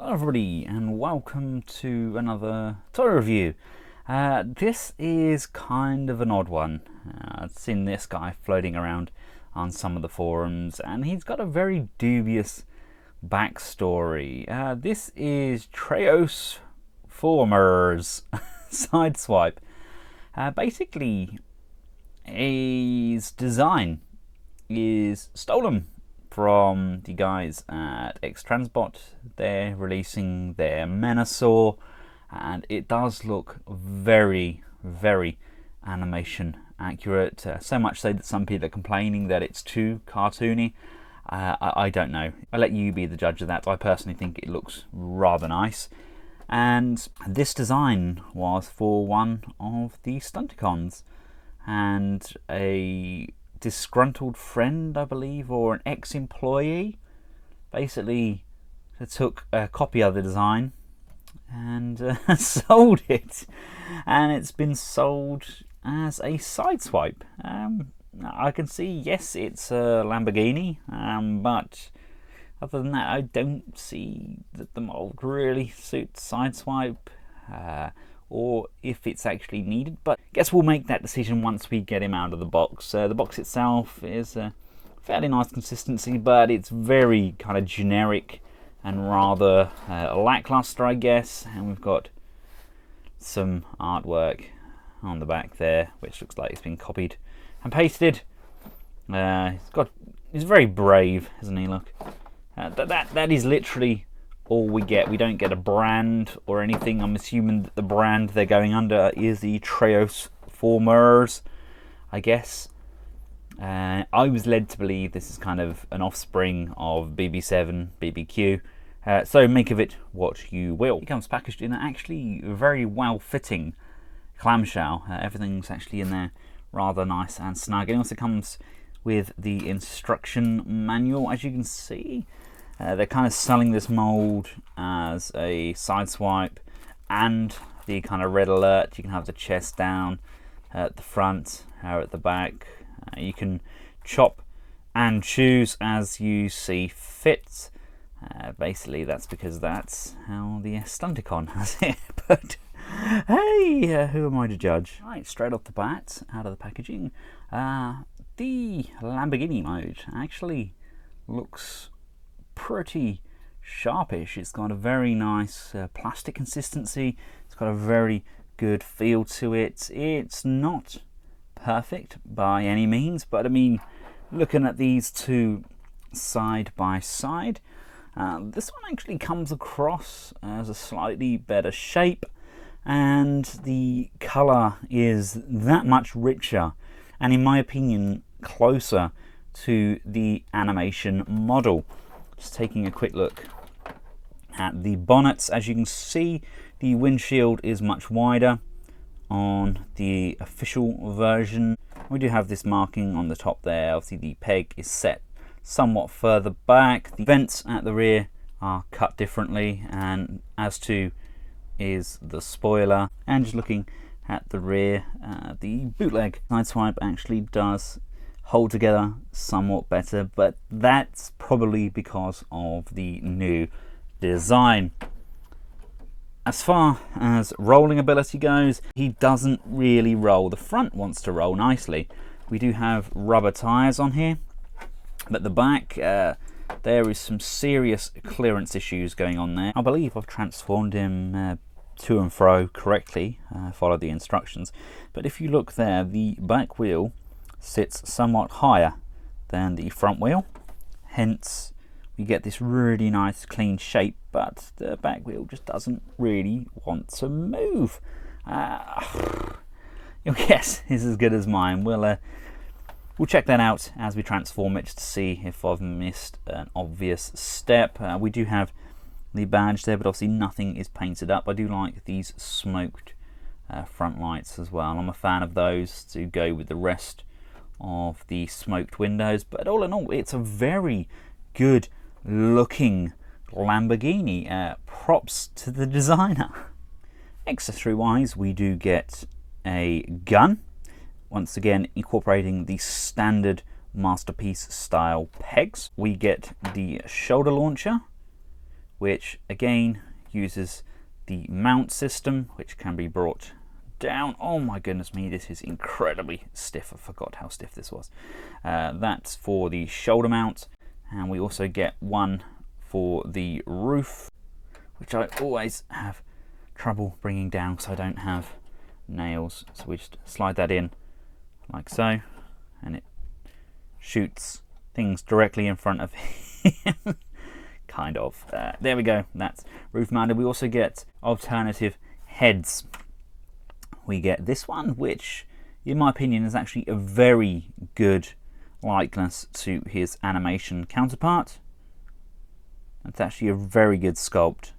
Hello everybody and welcome to another toy review. This is kind of an odd one. I've seen this guy floating around on some of the forums and he's got a very dubious backstory. This is Traos Formers Sideswipe. Basically, his design is stolen from the guys at X-Transbot. They're releasing their Menasor and it does look very animation accurate, so much so that some people are complaining that it's too cartoony. I don't know, I'll let you be the judge of that. I personally think it looks rather nice, and this design was for one of the Stunticons, and a disgruntled friend, I believe, or an ex-employee, basically took a copy of the design and sold it, and it's been sold as a Sideswipe. I can see, yes, it's a Lamborghini, but other than that, I don't see that the mold really suits Sideswipe, or if it's actually needed, but I guess we'll make that decision once we get him out of the box. The box itself is a fairly nice consistency, but it's very kind of generic and rather lackluster, I guess. And we've got some artwork on the back there, which looks like it's been copied and pasted. He's very brave, isn't he? Look, that is literally all we get. We don't get a brand or anything. I'm assuming that the brand they're going under is the Traos Formers, I guess. I was led to believe this is kind of an offspring of BB7, BBQ. So make of it what you will. It comes packaged in an actually very well-fitting clamshell. Everything's actually in there rather nice and snug. It also comes with the instruction manual, as you can see. They're kind of selling this mold as a Sideswipe and the kind of red alert. You can have the chest down at the front or at the back. You can chop and choose as you see fit. Basically, that's because that's how the Stunticon has it. But hey, who am I to judge? Right, straight off the bat, out of the packaging, the Lamborghini mode actually looks pretty sharpish. It's got a very nice plastic consistency. It's got a very good feel to it. It's not perfect by any means, but I mean, looking at these two side by side, this one actually comes across as a slightly better shape, and the color is that much richer and, in my opinion, closer to the animation model. Just taking a quick look at the bonnets, as you can see, the windshield is much wider on the official version. We do have this marking on the top there. Obviously the peg is set somewhat further back. The vents at the rear are cut differently, and as to is the spoiler. And just looking at the rear, the bootleg Sideswipe actually does hold together somewhat better, but that's probably because of the new design. As far as rolling ability goes, he doesn't really roll. The front wants to roll nicely. We do have rubber tires on here, but the back, there is some serious clearance issues going on there. I believe I've transformed him to and fro correctly, followed the instructions, but if you look there, the back wheel sits somewhat higher than the front wheel, hence we get this really nice clean shape, but the back wheel just doesn't really want to move. Your guess is as good as mine. We'll check that out as we transform it to see if I've missed an obvious step. We do have the badge there, but obviously nothing is painted up. I do like these smoked front lights as well. I'm a fan of those to go with the rest of the smoked windows, but all in all, it's a very good looking Lamborghini. Props to the designer. Accessory wise, we do get a gun, once again incorporating the standard Masterpiece style pegs. We get the shoulder launcher, which again uses the mount system, which can be brought down. Oh my goodness me, this is incredibly stiff. I forgot how stiff this was. That's for the shoulder mount, and we also get one for the roof, which I always have trouble bringing down because I don't have nails. So we just slide that in like so, and it shoots things directly in front of him. Kind of. There we go, that's roof mounted. We also get alternative heads. We get this one, which in my opinion is actually a very good likeness to his animation counterpart. That's actually a very good sculpt.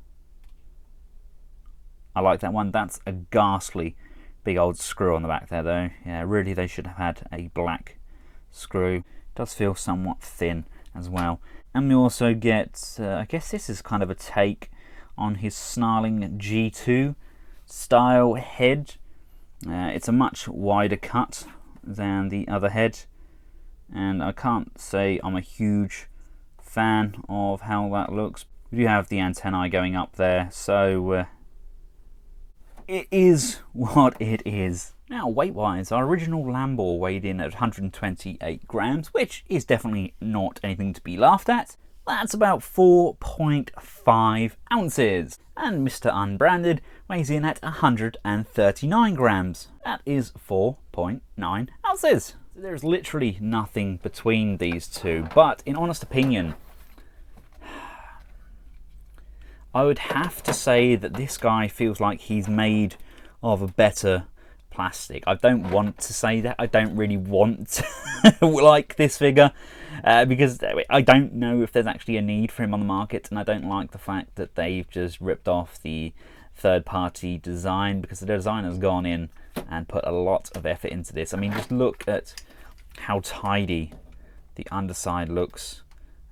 I like that one. That's a ghastly big old screw on the back there though. Yeah, really they should have had a black screw. It does feel somewhat thin as well. And we also get, I guess this is kind of a take on his snarling G2 style head. It's a much wider cut than the other head, and I can't say I'm a huge fan of how that looks. We do have the antennae going up there, so it is what it is. Now, weight-wise, our original Lambor weighed in at 128 grams, which is definitely not anything to be laughed at. That's about 4.5 ounces. And Mr. Unbranded weighs in at 139 grams. That is 4.9 ounces. So there's literally nothing between these two, but in honest opinion, I would have to say that this guy feels like he's made of a better plastic. I don't want to say that. I don't really want to like this figure because I don't know if there's actually a need for him on the market, and I don't like the fact that they've just ripped off the third-party design, because the designer's gone in and put a lot of effort into this. I mean, just look at how tidy the underside looks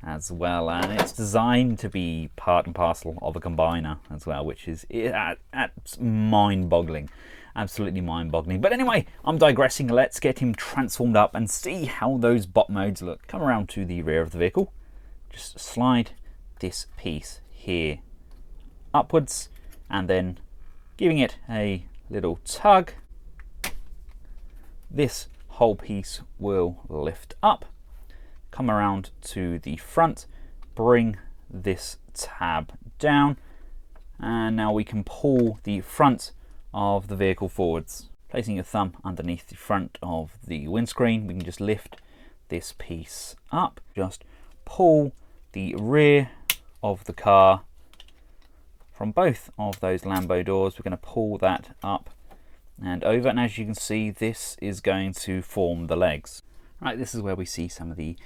as well, and it's designed to be part and parcel of a combiner as well, which is mind-boggling. Absolutely mind-boggling. But anyway, I'm digressing. Let's get him transformed up and see how those bot modes look. Come around to the rear of the vehicle. Just slide this piece here upwards, and then giving it a little tug, this whole piece will lift up. Come around to the front, bring this tab down, and now we can pull the front of the vehicle forwards. Placing your thumb underneath the front of the windscreen, we can just lift this piece up, just pull the rear of the car from both of those Lambo doors. We're going to pull that up and over, and as you can see, this is going to form the legs. Right, this is where we see some of the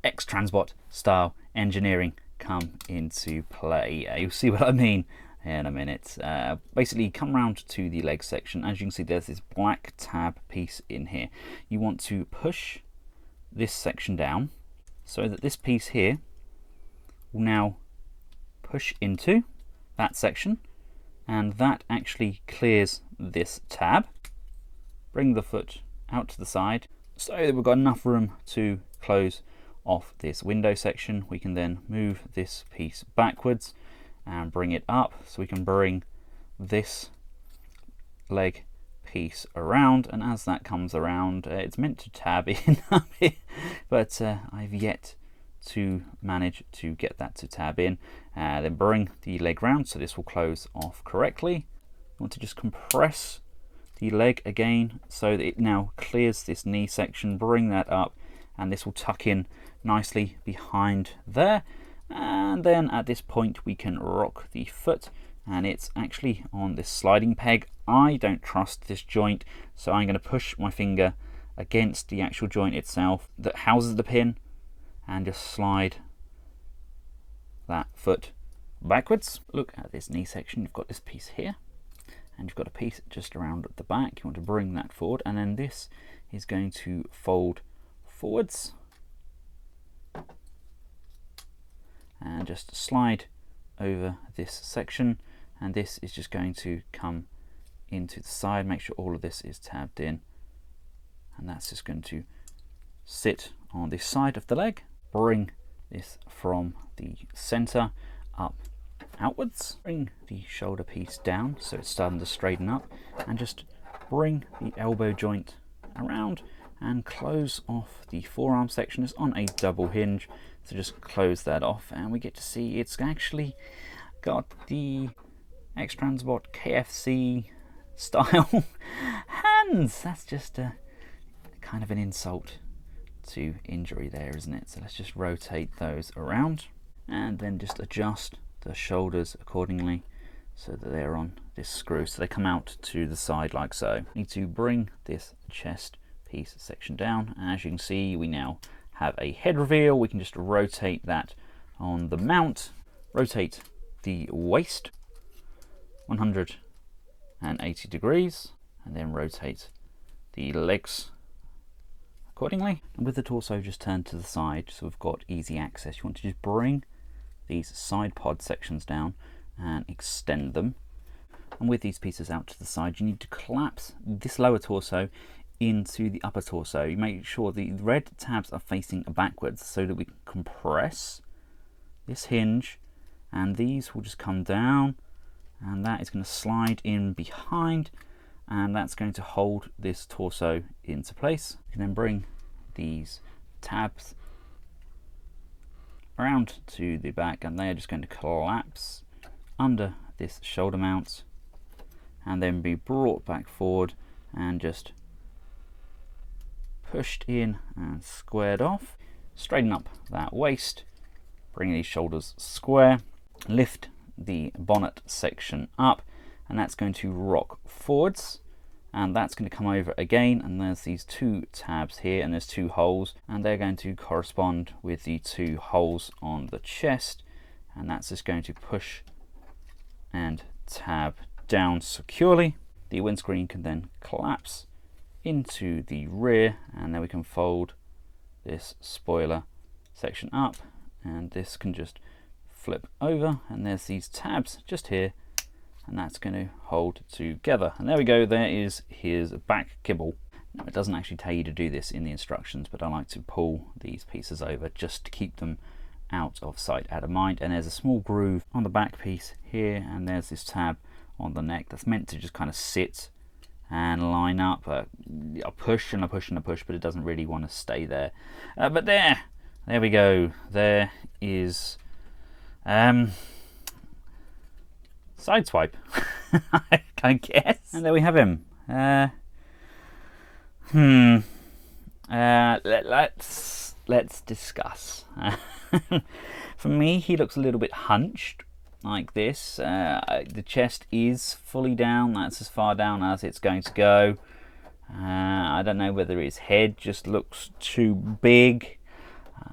X-Transbot style engineering come into play. You'll see what I mean in a minute. Basically, come around to the leg section. As you can see, there's this black tab piece in here. You want to push this section down so that this piece here will now push into that section, and that actually clears this tab. Bring the foot out to the side so that we've got enough room to close off this window section. We can then move this piece backwards and bring it up, so we can bring this leg piece around, and as that comes around, it's meant to tab in but I've yet to manage to get that to tab in. Then bring the leg round so this will close off correctly. You want to just compress the leg again so that it now clears this knee section. Bring that up, and this will tuck in nicely behind there. And then at this point we can rock the foot, and it's actually on this sliding peg. I don't trust this joint, so I'm going to push my finger against the actual joint itself that houses the pin and just slide that foot backwards. Look at this knee section. You've got this piece here, and you've got a piece just around at the back. You want to bring that forward, and then this is going to fold forwards and just slide over this section, and this is just going to come into the side. Make sure all of this is tabbed in, and that's just going to sit on this side of the leg. Bring this from the center up outwards. Bring the shoulder piece down so it's starting to straighten up, and just bring the elbow joint around and close off the forearm section. It's on a double hinge, so just close that off, and we get to see it's actually got the X-Transbot KFC style hands. That's just a kind of an insult to injury there, isn't it? So let's just rotate those around and then just adjust the shoulders accordingly so that they're on this screw, so they come out to the side like so. Need to bring this chest piece section down, and as you can see we now have a head reveal. We can just rotate that on the mount, rotate the waist 180 degrees, and then rotate the legs accordingly. And with the torso just turned to the side so we've got easy access, you want to just bring these side pod sections down and extend them. And with these pieces out to the side, you need to collapse this lower torso into the upper torso. You make sure the red tabs are facing backwards so that we can compress this hinge, and these will just come down, and that is going to slide in behind, and that's going to hold this torso into place. You can then bring these tabs around to the back, and they are just going to collapse under this shoulder mount and then be brought back forward and just pushed in and squared off. Straighten up that waist, bring these shoulders square, lift the bonnet section up, and that's going to rock forwards, and that's going to come over again, and there's these two tabs here and there's two holes, and they're going to correspond with the two holes on the chest, and that's just going to push and tab down securely. The windscreen can then collapse into the rear, and then we can fold this spoiler section up, and this can just flip over, and there's these tabs just here, and that's going to hold together. And there we go, there is his back kibble. Now it doesn't actually tell you to do this in the instructions, but I like to pull these pieces over just to keep them out of sight, out of mind. And there's a small groove on the back piece here, and there's this tab on the neck that's meant to just kind of sit and line up. I push and I push and I push, but it doesn't really want to stay there. But there we go. There is Sideswipe, I guess. And there we have him. Let's discuss. For me, he looks a little bit hunched like this. The chest is fully down. That's as far down as it's going to go. I don't know whether his head just looks too big.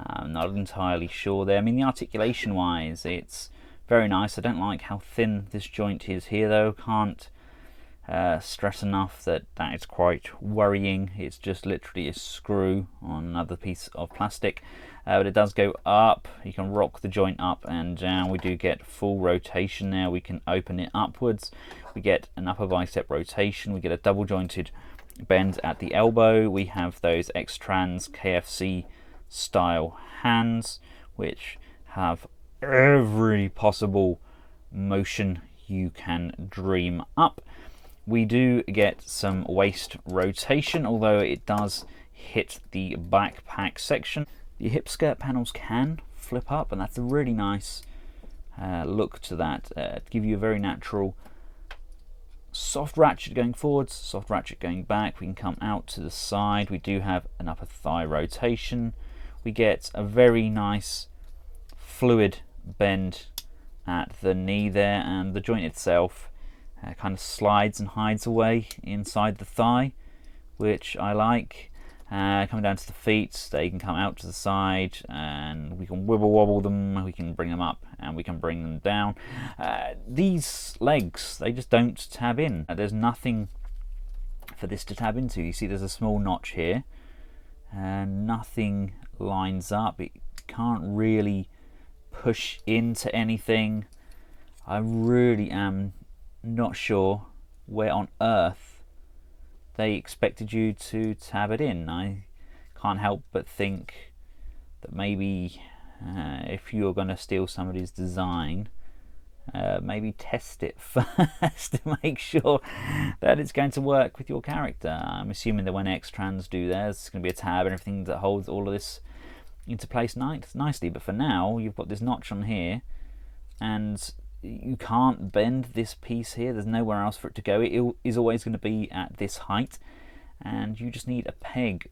I'm not entirely sure there. I mean, the articulation wise, it's very nice. I don't like how thin this joint is here though. Can't stress enough that is quite worrying. It's just literally a screw on another piece of plastic, but it does go up. You can rock the joint up and down. We do get full rotation there. We can open it upwards. We get an upper bicep rotation. We get a double jointed bend at the elbow. We have those X-Trans KFC style hands, which have every possible motion you can dream up. We do get some waist rotation, although it does hit the backpack section. The hip skirt panels can flip up, and that's a really nice look to that, to give you a very natural soft ratchet going forwards, soft ratchet going back. We can come out to the side. We do have an upper thigh rotation. We get a very nice fluid bend at the knee there, and the joint itself kind of slides and hides away inside the thigh, which I like. Coming down to the feet, they can come out to the side, and we can wibble wobble them, we can bring them up and we can bring them down. These legs, they just don't tab in. There's nothing for this to tab into. You see there's a small notch here, and nothing lines up. It can't really push into anything. I really am not sure where on earth they expected you to tab it in. I can't help but think that maybe if you're going to steal somebody's design, maybe test it first to make sure that it's going to work with your character. I'm assuming that when X-Trans do theirs, it's going to be a tab and everything that holds all of this into place nicely. But for now, you've got this notch on here, and you can't bend this piece here. There's nowhere else for it to go. It is always going to be at this height, and you just need a peg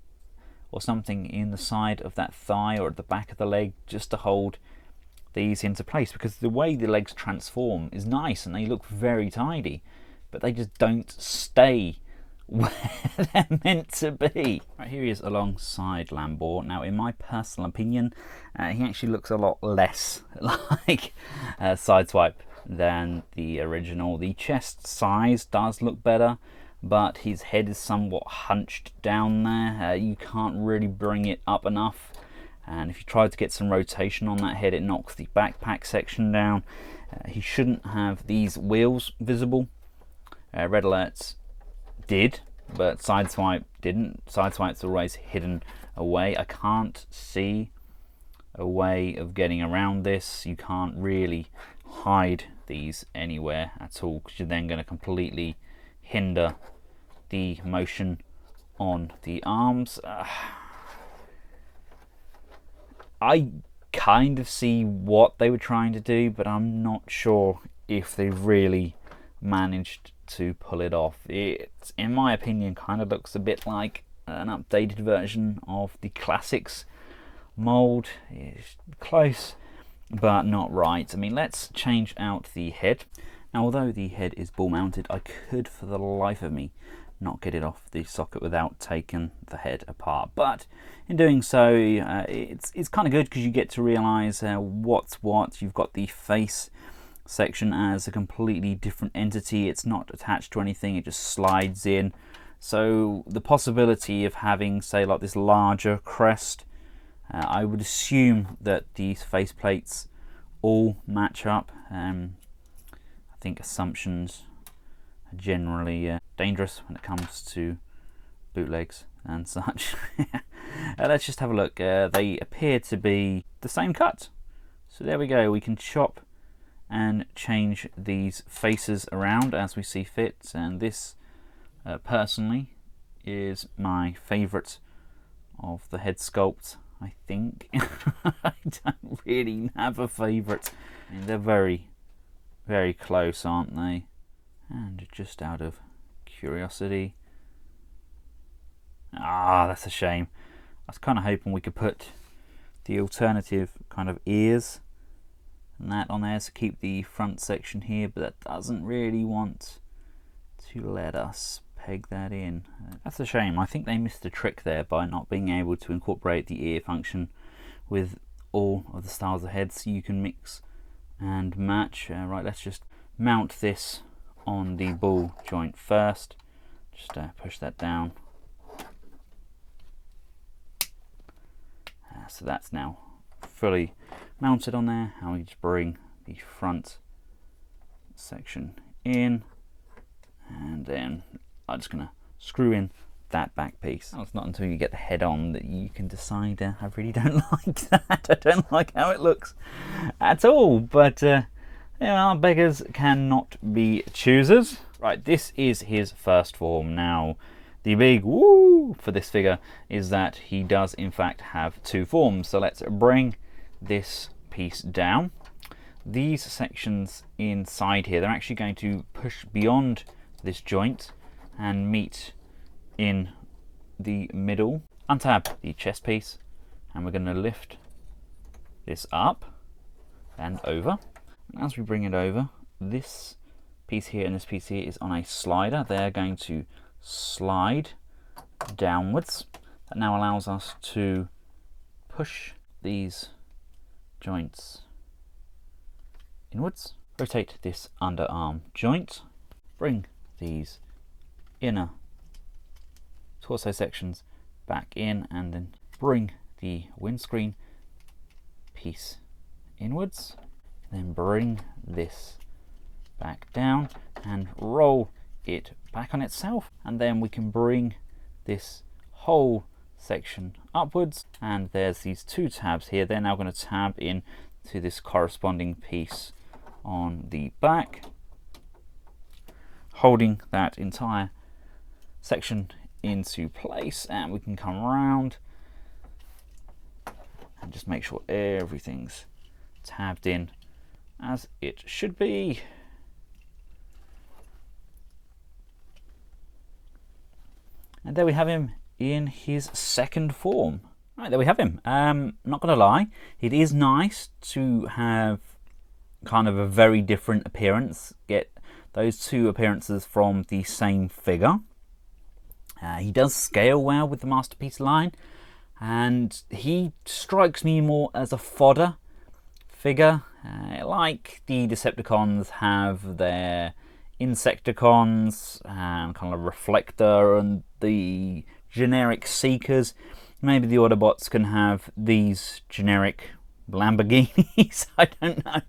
or something in the side of that thigh or at the back of the leg just to hold these into place, because the way the legs transform is nice and they look very tidy, but they just don't stay where they're meant to be. Right, here he is alongside Lambor. Now, in my personal opinion, he actually looks a lot less like Sideswipe than the original. The chest size does look better, but his head is somewhat hunched down there. You can't really bring it up enough, and if you try to get some rotation on that head, it knocks the backpack section down. He shouldn't have these wheels visible. Red Alerts did, but Sideswipe didn't. Sideswipe's always hidden away. I can't see a way of getting around this. You can't really hide these anywhere at all, because you're then going to completely hinder the motion on the arms. I kind of see what they were trying to do, but I'm not sure if they really managed to pull it off. It, in my opinion, kind of looks a bit like an updated version of the classics mold. It's close, but not right. I mean, let's change out the head. Now, although the head is ball mounted, I could for the life of me not get it off the socket without taking the head apart, but in doing so, it's kind of good because you get to realize what's what. You've got the face section as a completely different entity. It's not attached to anything, it just slides in. So the possibility of having, say, like this larger crest, I would assume that these face plates all match up. I think assumptions are generally dangerous when it comes to bootlegs and such. Let's just have a look. They appear to be the same cut. So there we go. We can chop and change these faces around as we see fit, and this personally is my favourite of the head sculpt, I think. I don't really have a favourite. I mean, they're very, very close, aren't they? And just out of curiosity, that's a shame. I was kind of hoping we could put the alternative kind of ears and that on there to keep the front section here, but that doesn't really want to let us peg that in. That's a shame. I think they missed a trick there by not being able to incorporate the ear function with all of the styles of heads, so you can mix and match. Right, let's just mount this on the ball joint first. Just push that down. So that's now fully mounted on there, and we just bring the front section in, and then I'm just going to screw in that back piece. It's not until you get the head on that you can decide, I really don't like that. I don't like how it looks at all, but our beggars cannot be choosers. Right, this is his first form. Now, the big woo for this figure is that he does in fact have two forms. So let's bring this piece down. These sections inside here, they're actually going to push beyond this joint and meet in the middle. Untab the chest piece, and we're going to lift this up and over. And as we bring it over, this piece here and this piece here is on a slider. They're going to slide downwards. That now allows us to push these joints inwards. Rotate this underarm joint. Bring these inner torso sections back in, and then bring the windscreen piece inwards. Then bring this back down and roll it back on itself, and then we can bring this whole section upwards, and there's these two tabs here. They're now going to tab in to this corresponding piece on the back, holding that entire section into place, and we can come around and just make sure everything's tabbed in as it should be. And there we have him in his second form. Right, there we have him. Not gonna lie, it is nice to have kind of a very different appearance, get those two appearances from the same figure. He does scale well with the Masterpiece line, and he strikes me more as a fodder figure, like the Decepticons have their Insecticons and kind of Reflector and the generic Seekers. Maybe the Autobots can have these generic Lamborghinis. I don't know.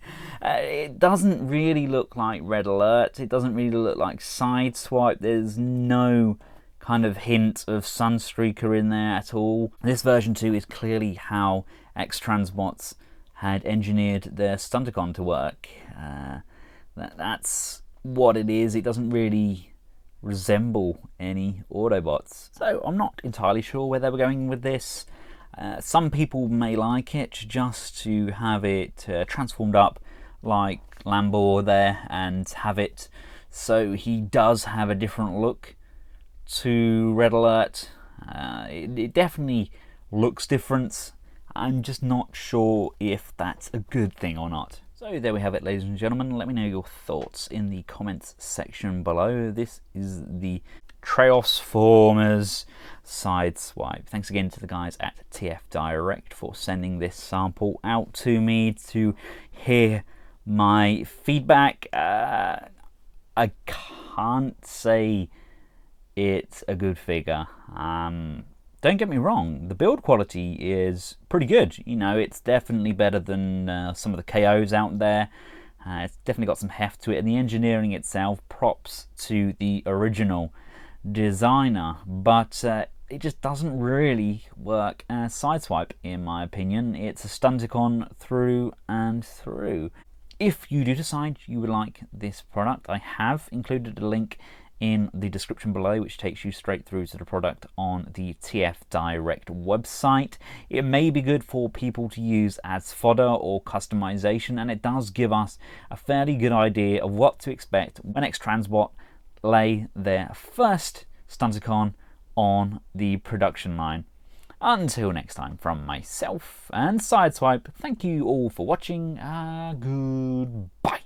It doesn't really look like Red Alert. It doesn't really look like Sideswipe. There's no kind of hint of Sunstreaker in there at all. This version 2 is clearly how X-Transbots had engineered their Stunticon to work. That's what it is. It doesn't really resemble any Autobots. So I'm not entirely sure where they were going with this. Some people may like it just to have it transformed up like Lambor there and have it so he does have a different look to Red Alert. It definitely looks different. I'm just not sure if that's a good thing or not. So there we have it, ladies and gentlemen. Let me know your thoughts in the comments section below. This is the Traos Formers Sideswipe. Thanks again to the guys at TF Direct for sending this sample out to me to hear my feedback. I can't say it's a good figure. Don't get me wrong, the build quality is pretty good. You know, it's definitely better than some of the KOs out there. It's definitely got some heft to it, and the engineering itself, props to the original designer, but it just doesn't really work as Sideswipe in my opinion. It's a Stunticon through and through. If you do decide you would like this product, I have included a link in the description below which takes you straight through to the product on the TF Direct website. It may be good for people to use as fodder or customization, and it does give us a fairly good idea of what to expect when X-Transbot lay their first Stunticon on the production line. Until next time, from myself and Sideswipe, thank you all for watching. Goodbye.